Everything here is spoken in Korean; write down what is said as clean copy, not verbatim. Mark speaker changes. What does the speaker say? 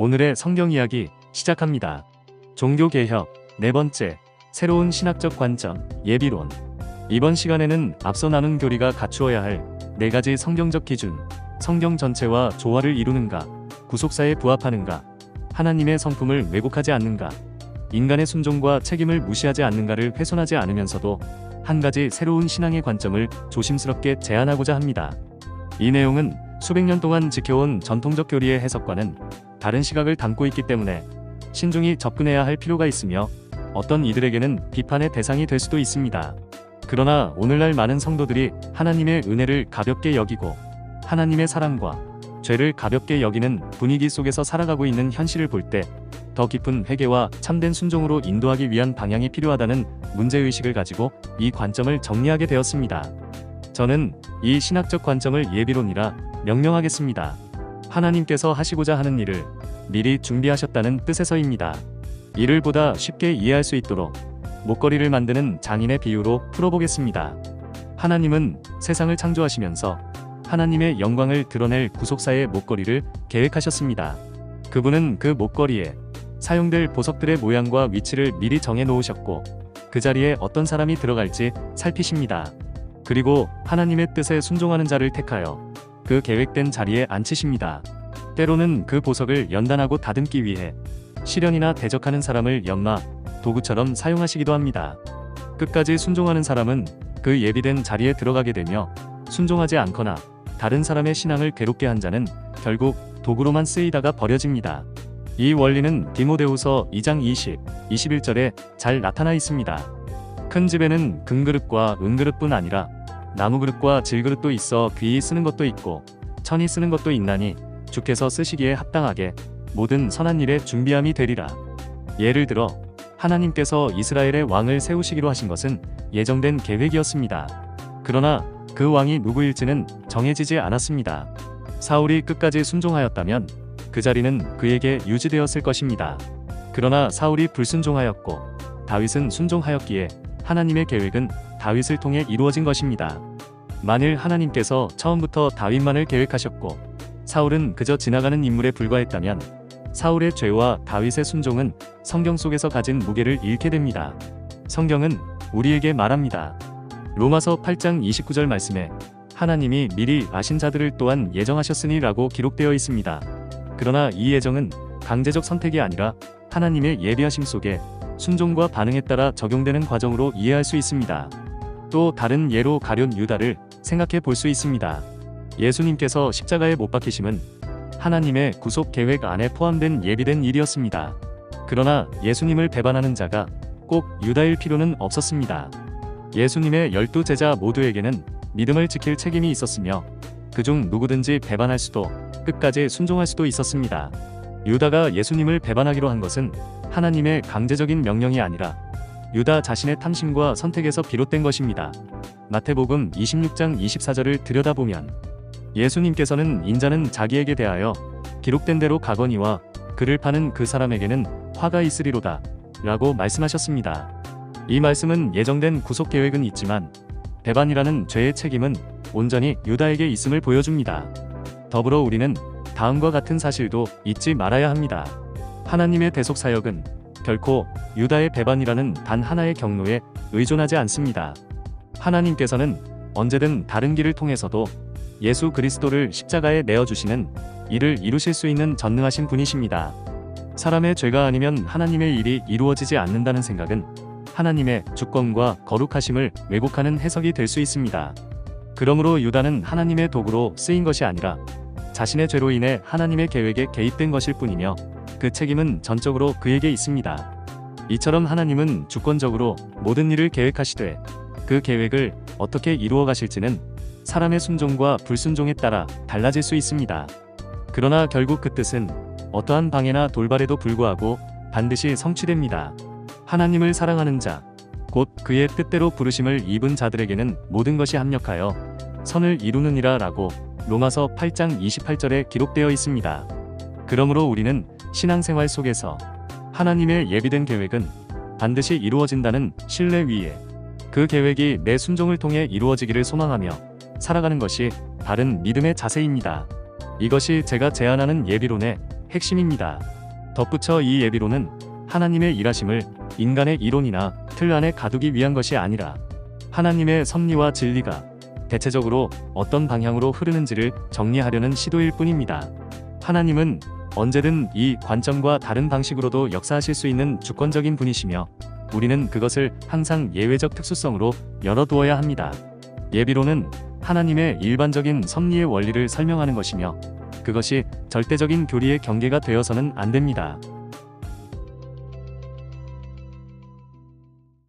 Speaker 1: 오늘의 성경 이야기 시작합니다. 종교개혁 네 번째, 새로운 신학적 관점, 예비론. 이번 시간에는 앞서 나눈 교리가 갖추어야 할 네 가지 성경적 기준, 성경 전체와 조화를 이루는가, 구속사에 부합하는가, 하나님의 성품을 왜곡하지 않는가, 인간의 순종과 책임을 무시하지 않는가를 훼손하지 않으면서도 한 가지 새로운 신앙의 관점을 조심스럽게 제안하고자 합니다. 이 내용은 수백 년 동안 지켜온 전통적 교리의 해석과는 다른 시각을 담고 있기 때문에 신중히 접근해야 할 필요가 있으며 어떤 이들에게는 비판의 대상이 될 수도 있습니다. 그러나 오늘날 많은 성도들이 하나님의 은혜를 가볍게 여기고 하나님의 사랑과 죄를 가볍게 여기는 분위기 속에서 살아가고 있는 현실을 볼 때 더 깊은 회개와 참된 순종으로 인도하기 위한 방향이 필요하다는 문제의식을 가지고 이 관점을 정리하게 되었습니다. 저는 이 신학적 관점을 예비론이라 명명하겠습니다. 하나님께서 하시고자 하는 일을 미리 준비하셨다는 뜻에서입니다. 이를 보다 쉽게 이해할 수 있도록 목걸이를 만드는 장인의 비유로 풀어보겠습니다. 하나님은 세상을 창조하시면서 하나님의 영광을 드러낼 구속사의 목걸이를 계획하셨습니다. 그분은 그 목걸이에 사용될 보석들의 모양과 위치를 미리 정해 놓으셨고 그 자리에 어떤 사람이 들어갈지 살피십니다. 그리고 하나님의 뜻에 순종하는 자를 택하여 그 계획된 자리에 앉히십니다. 때로는 그 보석을 연단하고 다듬기 위해 시련이나 대적하는 사람을 연마, 도구처럼 사용하시기도 합니다. 끝까지 순종하는 사람은 그 예비된 자리에 들어가게 되며 순종하지 않거나 다른 사람의 신앙을 괴롭게 한 자는 결국 도구로만 쓰이다가 버려집니다. 이 원리는 디모데후서 2장 20, 21절에 잘 나타나 있습니다. 큰 집에는 금그릇과 은그릇뿐 아니라 나무그릇과 질그릇도 있어 귀히 쓰는 것도 있고 천히 쓰는 것도 있나니 주께서 쓰시기에 합당하게 모든 선한 일에 준비함이 되리라. 예를 들어 하나님께서 이스라엘의 왕을 세우시기로 하신 것은 예정된 계획이었습니다. 그러나 그 왕이 누구일지는 정해지지 않았습니다. 사울이 끝까지 순종하였다면 그 자리는 그에게 유지되었을 것입니다. 그러나 사울이 불순종하였고 다윗은 순종하였기에 하나님의 계획은 다윗을 통해 이루어진 것입니다. 만일 하나님께서 처음부터 다윗만을 계획하셨고 사울은 그저 지나가는 인물에 불과했다면 사울의 죄와 다윗의 순종은 성경 속에서 가진 무게를 잃게 됩니다. 성경은 우리에게 말합니다. 로마서 8장 29절 말씀에 하나님이 미리 아신 자들을 또한 예정하셨으니 라고 기록되어 있습니다. 그러나 이 예정은 강제적 선택이 아니라 하나님의 예비하심 속에 순종과 반응에 따라 적용되는 과정으로 이해할 수 있습니다. 또 다른 예로 가룟 유다를 생각해 볼 수 있습니다. 예수님께서 십자가에 못 박히심은 하나님의 구속 계획 안에 포함된 예비된 일이었습니다. 그러나 예수님을 배반하는 자가 꼭 유다일 필요는 없었습니다. 예수님의 12제자 모두에게는 믿음을 지킬 책임이 있었으며 그중 누구든지 배반할 수도 끝까지 순종할 수도 있었습니다. 유다가 예수님을 배반하기로 한 것은 하나님의 강제적인 명령이 아니라 유다 자신의 탐심과 선택에서 비롯된 것입니다. 마태복음 26장 24절을 들여다보면 예수님께서는 인자는 자기에게 대하여 기록된 대로 가거니와 그를 파는 그 사람에게는 화가 있으리로다 라고 말씀하셨습니다. 이 말씀은 예정된 구속 계획은 있지만 배반이라는 죄의 책임은 온전히 유다에게 있음을 보여줍니다. 더불어 우리는 다음과 같은 사실도 잊지 말아야 합니다. 하나님의 대속 사역은 결코 유다의 배반이라는 단 하나의 경로에 의존하지 않습니다. 하나님께서는 언제든 다른 길을 통해서도 예수 그리스도를 십자가에 내어주시는 이를 이루실 수 있는 전능하신 분이십니다. 사람의 죄가 아니면 하나님의 일이 이루어지지 않는다는 생각은 하나님의 주권과 거룩하심을 왜곡하는 해석이 될 수 있습니다. 그러므로 유다는 하나님의 도구로 쓰인 것이 아니라 자신의 죄로 인해 하나님의 계획에 개입된 것일 뿐이며 그 책임은 전적으로 그에게 있습니다. 이처럼 하나님은 주권적으로 모든 일을 계획하시되 그 계획을 어떻게 이루어 가실지는 사람의 순종과 불순종에 따라 달라질 수 있습니다. 그러나 결국 그 뜻은 어떠한 방해나 돌발에도 불구하고 반드시 성취됩니다. 하나님을 사랑하는 자, 곧 그의 뜻대로 부르심을 입은 자들에게는 모든 것이 합력하여 선을 이루느니라 라고 로마서 8장 28절에 기록되어 있습니다. 그러므로 우리는 신앙생활 속에서 하나님의 예비된 계획은 반드시 이루어진다는 신뢰 위에 그 계획이 내 순종을 통해 이루어지기를 소망하며 살아가는 것이 바른 믿음의 자세입니다. 이것이 제가 제안하는 예비론의 핵심입니다. 덧붙여 이 예비론은 하나님의 일하심을 인간의 이론이나 틀 안에 가두기 위한 것이 아니라 하나님의 섭리와 진리가 대체적으로 어떤 방향으로 흐르는지를 정리하려는 시도일 뿐입니다. 하나님은 언제든 이 관점과 다른 방식으로도 역사하실 수 있는 주권적인 분이시며 우리는 그것을 항상 예외적 특수성으로 열어두어야 합니다. 예비론은 하나님의 일반적인 섭리의 원리를 설명하는 것이며 그것이 절대적인 교리의 경계가 되어서는 안 됩니다.